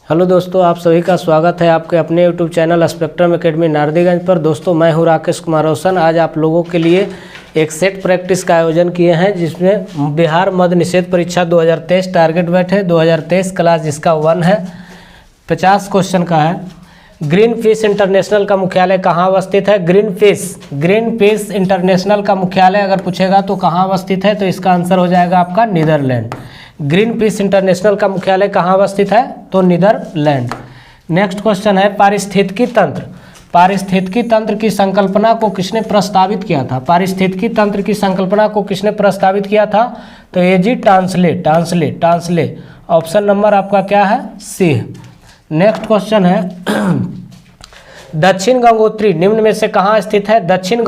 Hello दोस्तों, आप सभी का स्वागत है आपके अपने YouTube channel spectrum academy Nardiganj पर। दोस्तों मैं हूं राकेश कुमार रोशन। आज आप लोगों के लिए एक सेट प्रैक्टिस का आयोजन किए हैं जिसमें बिहार मद्य निषेध परीक्षा 2023 टारगेट बैठे 2023 क्लास जिसका 1 है, 50 क्वेश्चन का है। ग्रीन फिश इंटरनेशनल का मुख्यालय कहाँ अवस्थित है? ग्रीन फिश इंटरनेशनल का मुख्यालय अगर पूछेगा तो कहाँ अवस्थित है, तो इसका आंसर हो जाएगा आपका नीदरलैंड। ग्रीन फिश इंटरनेशनल का मुख्यालय कहाँ अवस्थित है? तो नीदरलैंड। नेक्स्ट क्वेश्चन है पारिस्थितिकी तंत्र। पारिस्थितिकी तंत्र की संकल्पना को किसने प्रस्तावित किया था? पारिस्थितिकी तंत्र की संकल्पना को किसने प्रस्तावित किया था? तो ये जी टांसले। ऑप्शन नंबर आपका क्या है? सी। नेक्स्ट क्वेश्चन है दक्षिण गंगोत्री निम्न में से कहाँ स्थित है? दक्षिण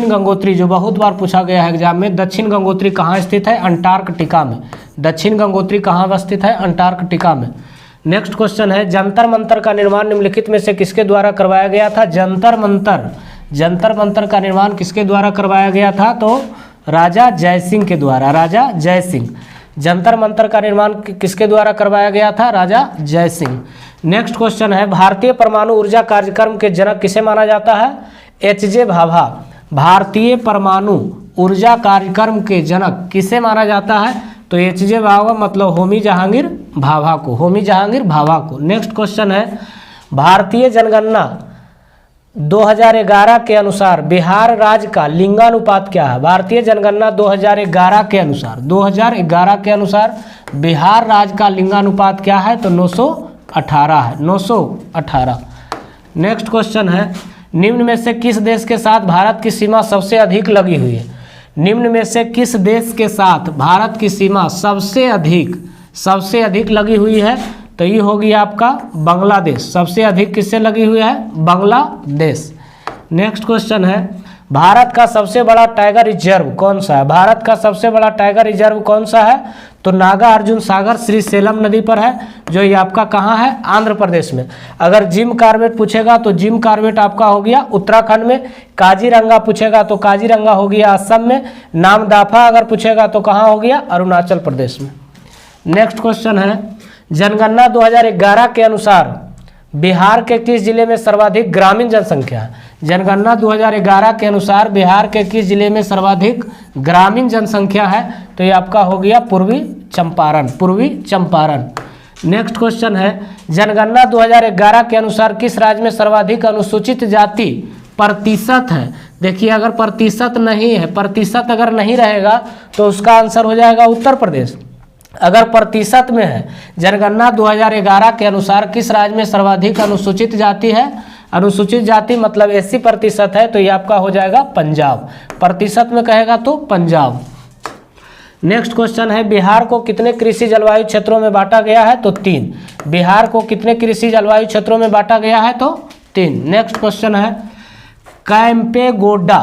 गंगोत्री जो बहुत बार पूछा गया है एग्जाम में। दक्षिण गंगोत्री कहाँ स्थित है? अंटार्कटिका में। दक्षिण गंगोत्री कहाँ अवस्थित है? अंटार्कटिका में। नेक्स्ट क्वेश्चन है जंतर मंतर का निर्माण निम्नलिखित में से किसके द्वारा करवाया गया था? जंतर मंतर का निर्माण किसके द्वारा करवाया गया था? तो राजा जयसिंह के द्वारा। राजा जयसिंह। जंतर मंतर का निर्माण किसके द्वारा करवाया गया था? राजा जयसिंह। नेक्स्ट क्वेश्चन है भारतीय परमाणु ऊर्जा कार्यक्रम के जनक किसे माना जाता है? एच.जे. भाभा। भारतीय परमाणु ऊर्जा कार्यक्रम के जनक किसे माना जाता है? तो एच.जे. भाभा मतलब होमी जहांगीर भाभा को। नेक्स्ट क्वेश्चन है भारतीय जनगणना 2011 के अनुसार बिहार राज्य का लिंगानुपात क्या है? भारतीय जनगणना 2011 के अनुसार बिहार राज्य का लिंगानुपात क्या है? तो 918 है। 918। नेक्स्ट क्वेश्चन है निम्न में से किस देश के साथ भारत की सीमा सबसे अधिक लगी हुई है? निम्न में से किस देश के साथ भारत की सीमा सबसे अधिक लगी हुई है? तो ये होगी आपका बांग्लादेश। सबसे अधिक किससे लगी हुई है? बांग्लादेश। नेक्स्ट क्वेश्चन है भारत का सबसे बड़ा टाइगर रिजर्व कौन सा है? भारत का सबसे बड़ा टाइगर रिजर्व कौन सा है? तो नागा अर्जुन सागर श्रीशैलम नदी पर है, जो ये आपका कहाँ है? आंध्र प्रदेश में। अगर जिम कॉर्बेट पूछेगा तो जिम कॉर्बेट आपका हो गया उत्तराखंड में। काजीरंगा पूछेगा तो काजीरंगा हो गया असम में। नामदाफा अगर पूछेगा तो कहाँ हो गया? अरुणाचल प्रदेश में। नेक्स्ट क्वेश्चन है जनगणना 2011 के अनुसार बिहार के किस जिले में सर्वाधिक ग्रामीण जनसंख्या है? जनगणना 2011 के अनुसार बिहार के किस जिले में सर्वाधिक ग्रामीण जनसंख्या है? तो ये आपका हो गया पूर्वी चंपारण। नेक्स्ट क्वेश्चन है जनगणना 2011 के अनुसार किस राज्य में सर्वाधिक अनुसूचित जाति प्रतिशत है? देखिए अगर प्रतिशत नहीं है, प्रतिशत अगर नहीं रहेगा तो उसका आंसर हो जाएगा उत्तर प्रदेश। अगर प्रतिशत में है जनगणना 2011 के अनुसार किस राज्य में सर्वाधिक अनुसूचित जाति है? अनुसूचित जाति मतलब 80% है, तो ये आपका हो जाएगा पंजाब। प्रतिशत में कहेगा तो पंजाब। नेक्स्ट क्वेश्चन है बिहार को कितने कृषि जलवायु क्षेत्रों में बांटा गया है? तो 3। बिहार को कितने कृषि जलवायु क्षेत्रों में बांटा गया है? तो 3। नेक्स्ट क्वेश्चन है कैंपेगोडा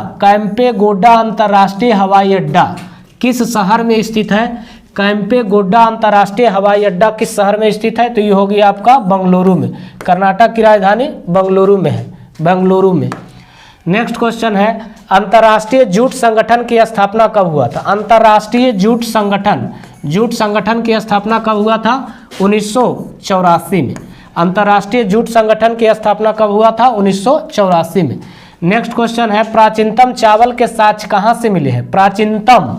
अंतर्राष्ट्रीय हवाई अड्डा किस शहर में स्थित है? कैंपेगोडा अंतर्राष्ट्रीय हवाई अड्डा किस शहर में स्थित है? तो ये होगी आपका बेंगलुरु में। कर्नाटक की राजधानी बेंगलुरु में। नेक्स्ट क्वेश्चन है अंतर्राष्ट्रीय जूट संगठन की स्थापना कब हुआ था? अंतर्राष्ट्रीय जूट संगठन की स्थापना कब हुआ था? 1984 में। अंतर्राष्ट्रीय जूट संगठन की स्थापना कब हुआ था? 1984 में। नेक्स्ट क्वेश्चन है प्राचीनतम चावल के साक्ष्य कहाँ से मिले हैं? प्राचीनतम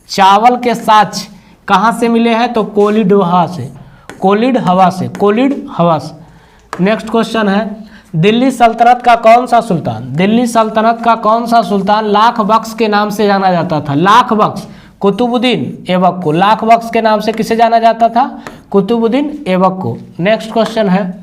चावल के साक्ष्य कहाँ से मिले हैं? तो कोलिड हवा से। नेक्स्ट क्वेश्चन है दिल्ली सल्तनत का कौन सा सुल्तान लाख बख्श के नाम से जाना जाता था? लाख बख्श कुतुबुद्दीन ऐबक को। लाख बख्श के नाम से किसे जाना जाता था? कुतुबुद्दीन ऐबक को। नेक्स्ट क्वेश्चन है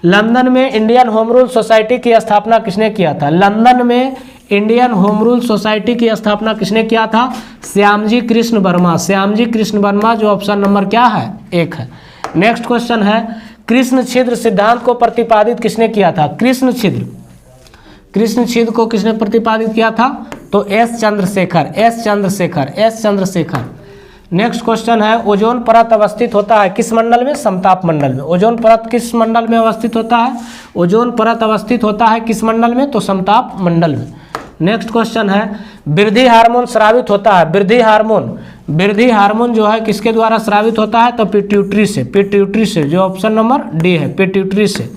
लंदन में इंडियन होम रूल सोसाइटी की स्थापना किसने किया था? लंदन में इंडियन होम रूल सोसाइटी की स्थापना किसने किया था? श्यामजी कृष्ण वर्मा, जो ऑप्शन नंबर क्या है? 1 है। नेक्स्ट क्वेश्चन है कृष्ण छिद्र सिद्धांत को प्रतिपादित किसने किया था? कृष्ण छिद्र को किसने प्रतिपादित किया था? तो एस चंद्रशेखर। नेक्स्ट क्वेश्चन है ओजोन परत अवस्थित होता है किस मंडल में? समताप मंडल में। ओजोन परत किस मंडल में अवस्थित होता है? ओजोन परत अवस्थित होता है किस मंडल में? तो समताप मंडल में। नेक्स्ट क्वेश्चन है वृद्धि हार्मोन स्रावित होता है। वृद्धि हार्मोन वृद्धि हार्मोन जो है किसके द्वारा स्रावित होता है, तो पिट्यूटरी से, पिट्यूटरी से, जो ऑप्शन नंबर डी है, पिट्यूटरी से।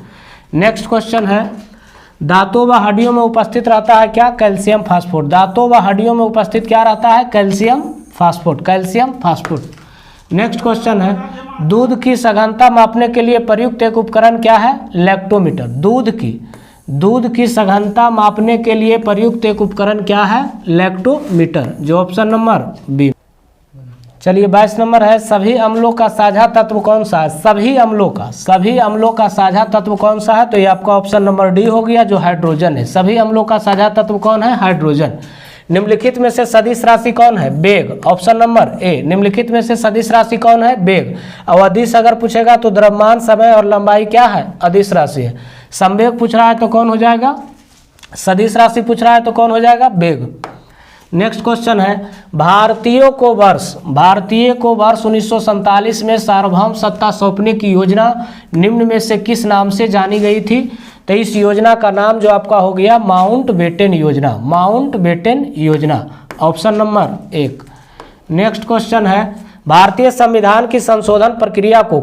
नेक्स्ट क्वेश्चन है, दांतों व हड्डियों में उपस्थित रहता है क्या, कैल्शियम फास्फोट। दांतों व हड्डियों में उपस्थित क्या रहता है, कैल्शियम फास्फोट, कैल्शियम फास्फोट। नेक्स्ट क्वेश्चन है, दूध की सघनता मापने के लिए प्रयुक्त एक उपकरण क्या है, लैक्टोमीटर। दूध की सघनता मापने के लिए प्रयुक्त एक उपकरण क्या है, लैक्टोमीटर, जो ऑप्शन नंबर बी। चलिए 22 नंबर है, सभी अम्लों का साझा तत्व कौन सा है। सभी अम्लों का साझा तत्व कौन सा है, तो ये आपका ऑप्शन नंबर डी हो गया, जो हाइड्रोजन है। सभी अम्लों का साझा तत्व कौन है, हाइड्रोजन। निम्नलिखित में से सदिश राशि कौन है, बेग, ऑप्शन नंबर ए। निम्नलिखित में से सदिश राशि कौन है, बेग। और अदिश अगर पूछेगा तो द्रव्यमान, समय और लंबाई क्या है, अदिश राशि है। संवेग पूछ रहा है तो कौन हो जाएगा, सदिश राशि पूछ रहा है तो कौन हो जाएगा, बेग। नेक्स्ट क्वेश्चन है, भारतीय को वर्ष 1947 में सार्वभौम सत्ता सौंपने की योजना निम्न में से किस नाम से जानी गई थी, तो इस योजना का नाम जो आपका हो गया माउंटबेटन योजना, माउंटबेटन योजना, ऑप्शन नंबर 1। नेक्स्ट क्वेश्चन है, भारतीय संविधान की संशोधन प्रक्रिया को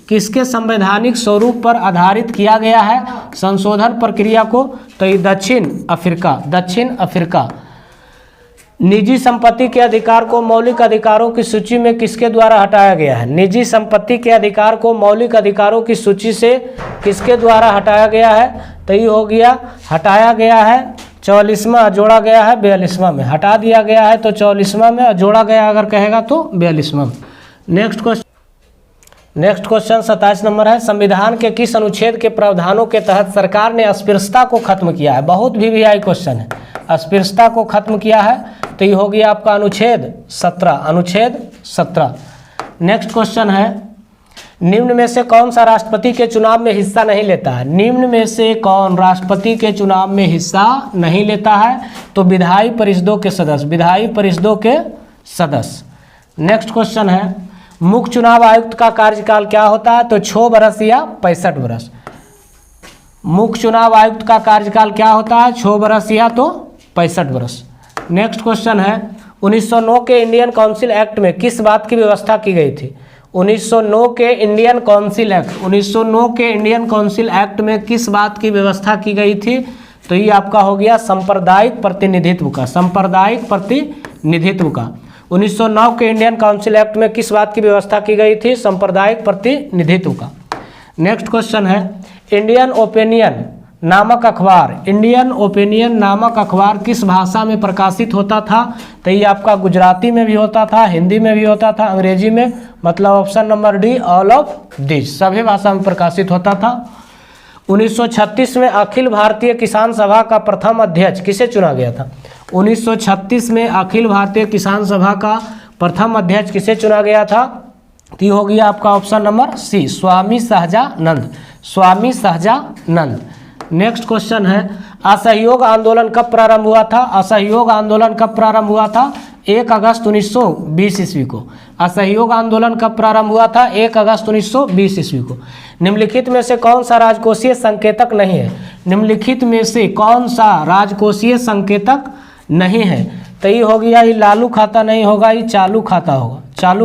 किसके संवैधानिक स्वरूप पर आधारित किया गया है, संशोधन प्रक्रिया को, तो ये दक्षिण अफ्रीका। निजी संपत्ति के अधिकार को मौलिक अधिकारों की सूची में किसके द्वारा हटाया गया है, निजी संपत्ति के अधिकार को मौलिक अधिकारों की सूची से किसके द्वारा हटाया गया है, तो ये हो गया, हटाया गया है 44वां, जोड़ा गया है 42वां में, हटा दिया गया है तो 44वां में, जोड़ा गया अगर कहेगा तो 42वां में। नेक्स्ट क्वेश्चन 27 नंबर है, संविधान के किस अनुच्छेद के प्रावधानों के तहत सरकार ने अस्पृश्यता को खत्म किया है। बहुत वीवीआई क्वेश्चन है, अस्पृश्यता को खत्म किया है, तो ये हो गया आपका अनुच्छेद 17। नेक्स्ट क्वेश्चन है, निम्न में से कौन सा राष्ट्रपति के चुनाव में हिस्सा नहीं लेता है। निम्न में से कौन राष्ट्रपति के चुनाव में हिस्सा नहीं लेता है, तो विधायी परिषदों के सदस्य, नेक्स्ट क्वेश्चन है, मुख्य चुनाव आयुक्त का कार्यकाल क्या होता है, तो 6 वर्ष या 65 वर्ष। मुख्य चुनाव आयुक्त का कार्यकाल क्या होता है, 6 वर्ष या तो 65 वर्ष। नेक्स्ट क्वेश्चन है, 1909 के इंडियन काउंसिल एक्ट में किस बात की व्यवस्था की गई थी। 1909 के इंडियन काउंसिल एक्ट में किस बात की व्यवस्था की गई थी, तो ये आपका हो गया सांप्रदायिक प्रतिनिधित्व का। 1909 के इंडियन काउंसिल एक्ट में किस बात की व्यवस्था की गई थी, सांप्रदायिक प्रतिनिधित्व का। नेक्स्ट क्वेश्चन है, इंडियन ओपिनियन नामक अखबार किस भाषा में प्रकाशित होता था, तो ये आपका गुजराती में भी होता था, हिंदी में भी होता था, अंग्रेजी में, मतलब option number D, all of this, सभी भाषा में प्रकाशित होता था। 1936 में अखिल भारतीय किसान सभा का प्रथम अध्यक्ष किसे चुना गया था। 1936 में अखिल भारतीय किसान सभा का प्रथम अध्यक्ष किसे चुना गया था, तो हो गया आपका ऑप्शन नंबर सी, स्वामी सहजानंद। नेक्स्ट क्वेश्चन है, असहयोग आंदोलन कब प्रारंभ हुआ था। असहयोग आंदोलन कब प्रारंभ हुआ था, 1 अगस्त 1920 ईस्वी को। असहयोग आंदोलन कब प्रारंभ हुआ था, 1 अगस्त 1920 ईस्वी को। निम्नलिखित में से कौन सा राजकोषीय संकेतक नहीं है। निम्नलिखित में से कौन सा राजकोषीय संकेतक नहीं है, तो ये हो गया, ये लालू खाता नहीं होगा, ये चालू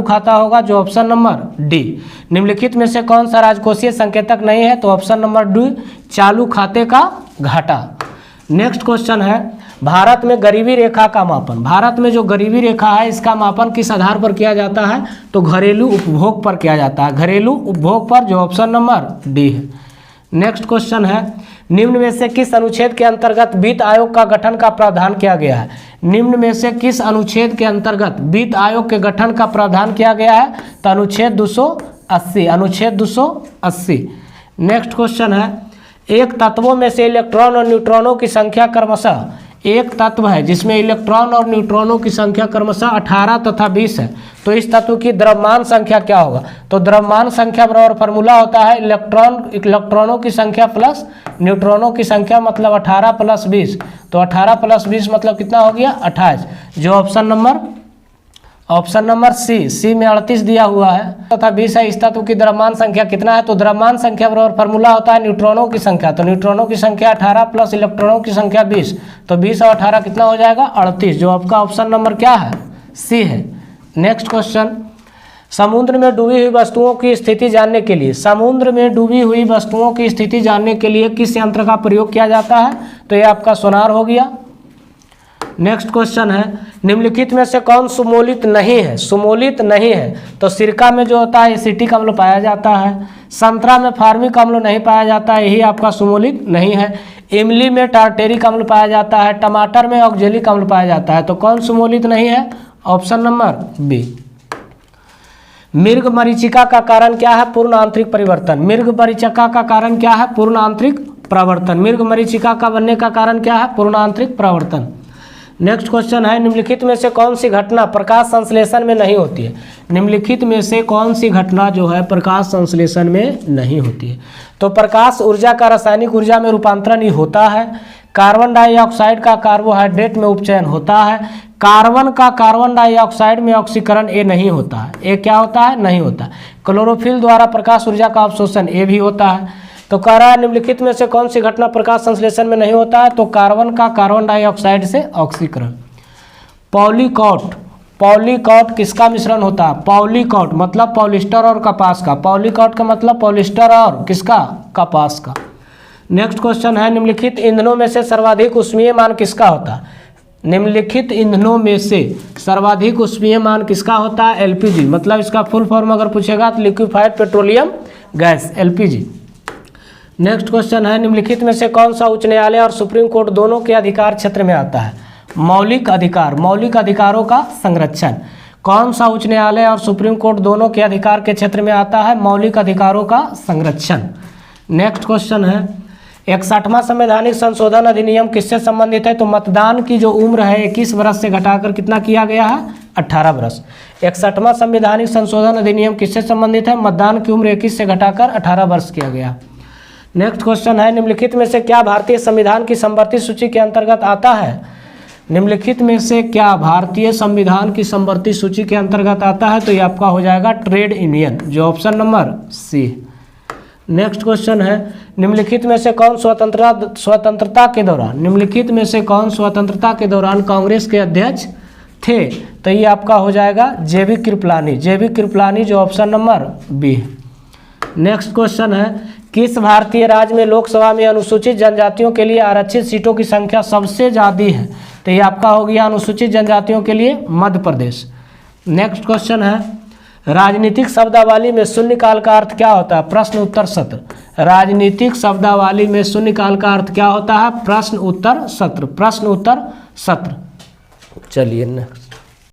खाता होगा, जो ऑप्शन नंबर डी। निम्नलिखित में से कौन सा राजकोषीय संकेतक नहीं है, तो ऑप्शन नंबर डी, चालू खाते का घाटा। नेक्स्ट क्वेश्चन है, भारत में गरीबी रेखा का मापन, भारत में जो गरीबी रेखा है इसका मापन किस आधार पर किया जाता है, तो घरेलू उपभोग पर किया जाता है, घरेलू उपभोग पर, जो ऑप्शन नंबर डी है। नेक्स्ट क्वेश्चन है, निम्न में से किस अनुच्छेद के अंतर्गत वित्त आयोग का गठन का प्रावधान किया गया है। निम्न में से किस अनुच्छेद के अंतर्गत वित्त आयोग के गठन का प्रावधान किया गया है, तो अनुच्छेद 280। नेक्स्ट क्वेश्चन है, एक तत्वों में से इलेक्ट्रॉन और न्यूट्रॉनों की संख्या क्रमशः, एक तत्व है जिसमें इलेक्ट्रॉन और न्यूट्रॉनों की संख्या क्रमशः 18 तथा 20 है, तो इस तत्व की द्रव्यमान संख्या क्या होगा, तो द्रव्यमान संख्या बराबर फार्मूला होता है इलेक्ट्रॉनों की संख्या प्लस न्यूट्रॉनों की संख्या, मतलब 18 + 20, तो 18 + 20 मतलब कितना हो गया, 28, जो option number option number C में 38 दिया हुआ है तथा 20 है। इस तत्व की द्रव्यमान संख्या कितना है? तो द्रव्यमान संख्या बराबर फार्मूला होता है न्यूट्रॉनों की संख्या, तो न्यूट्रॉनों की संख्या 18 प्लस इलेक्ट्रॉनों की संख्या 20, तो 20 और 18 कितना हो जाएगा? 38, जो आपका ऑप्शन नंबर क्या है? सी है। नेक्स्ट क्वेश्चन, समुद्र में डूबी हुई वस्तुओं की स्थिति जानने के लिए, समुद्र में डूबी हुई वस्तुओं की स्थिति जानने के लिए किस यंत्र का प्रयोग किया जाता है? तो ये आपका सोनार हो गया। नेक्स्ट क्वेश्चन है, निम्नलिखित में से कौन सुमोलित नहीं है? सुमोलित नहीं है तो सिरका में जो होता है एसिटिक अम्ल पाया जाता है, संतरा में फार्मिक अम्ल नहीं पाया जाता है, यही आपका सुमोलित नहीं है। इमली में टार्टेरिक अम्ल पाया जाता है, टमाटर में ऑक्जेलिक अम्ल पाया जाता है, तो कौन सुमोलित नहीं है? Option number B. मृग मरीचिका का कारण क्या है? पूर्ण आंतरिक परिवर्तन। मृग मरीचिका का कारण क्या है? पूर्ण आंतरिक प्रवर्तन। मृग मरीचिका का बनने का कारण क्या है? पूर्ण आंतरिक प्रवर्तन। नेक्स्ट क्वेश्चन है, निम्नलिखित में से कौन सी घटना प्रकाश संश्लेषण में नहीं होती है? निम्नलिखित में से कौन सी घटना जो है प्रकाश संश्लेषण में नहीं होती है? तो प्रकाश ऊर्जा का रासायनिक ऊर्जा में रूपांतरण ही होता है, कार्बन डाइऑक्साइड का कार्बोहाइड्रेट में उपचयन होता है, कार्बन का कार्बन डाइऑक्साइड में ऑक्सीकरण ये नहीं होता है। ये क्या होता है? नहीं होता। क्लोरोफिल द्वारा प्रकाश ऊर्जा का अवशोषण ये भी होता है। तो कह रहा है निम्नलिखित में से कौन सी घटना प्रकाश संश्लेषण में नहीं होता है? तो कार्बन का कार्बन डाइऑक्साइड से ऑक्सीकरण। पॉलीकॉट, पॉलीकॉट किसका मिश्रण होता है? पॉलीकॉट मतलब पॉलिस्टर और कपास का। पॉलीकॉट का मतलब पॉलिस्टर और किसका? कपास का। नेक्स्ट क्वेश्चन है, निम्नलिखित ईंधनों में से सर्वाधिक ऊष्मीय मान किसका होता है? निम्नलिखित ईंधनों में से सर्वाधिक ऊष्मीय मान किसका होता है? एलपीजी, मतलब इसका फुल फॉर्म अगर पूछेगा तो liquefied petroleum gas, LPG. Next question है, निम्नलिखित में से कौन सा उच्च न्यायालय और सुप्रीम कोर्ट दोनों के अधिकार क्षेत्र में आता है? मौलिक अधिकार, मौलिक अधिकारों का संरक्षण। कौन सा उच्च न्यायालय और सुप्रीम कोर्ट दोनों के अधिकार के क्षेत्र में आता है? मौलिक अधिकारों का संरक्षण। नेक्स्ट क्वेश्चन है, 61वां संवैधानिक संशोधन अधिनियम किससे संबंधित है? तो मतदान की जो उम्र है 21 वर्ष से घटाकर कितना किया गया है? 18 वर्ष। 61वां संवैधानिक संशोधन अधिनियम किससे संबंधित है? मतदान की उम्र 21 से घटाकर 18 वर्ष किया गया। नेक्स्ट क्वेश्चन है, निम्नलिखित में से क्या भारतीय संविधान की समवर्ती सूची के अंतर्गत आता है? निम्नलिखित में से क्या भारतीय संविधान की समवर्ती सूची के अंतर्गत आता है? तो ये आपका हो जाएगा ट्रेड यूनियन, जो option number C. Next question है, निम्नलिखित में से कौन स्वतंत्रता के दौरान, निम्नलिखित में से कौन स्वतंत्रता के दौरान कांग्रेस के अध्यक्ष थे? तो ये आपका हो जाएगा जेबी कृपलानी, जेबी कृपलानी, जो ऑप्शन नंबर बी है। नेक्स्ट क्वेश्चन है, किस भारतीय राज्य में लोकसभा में अनुसूचित जनजातियों के लिए आरक्षित सीटों की संख्या सबसे ज़्यादा है? तो ये आपका हो गया अनुसूचित जनजातियों के लिए मध्य प्रदेश। नेक्स्ट क्वेश्चन है, राजनीतिक शब्दावली में शून्यकाल का अर्थ क्या होता है? प्रश्न उत्तर सत्र। राजनीतिक शब्दावली में शून्यकाल का अर्थ क्या होता है? प्रश्न उत्तर सत्र, प्रश्न उत्तर सत्र। चलिए नेक्स्ट।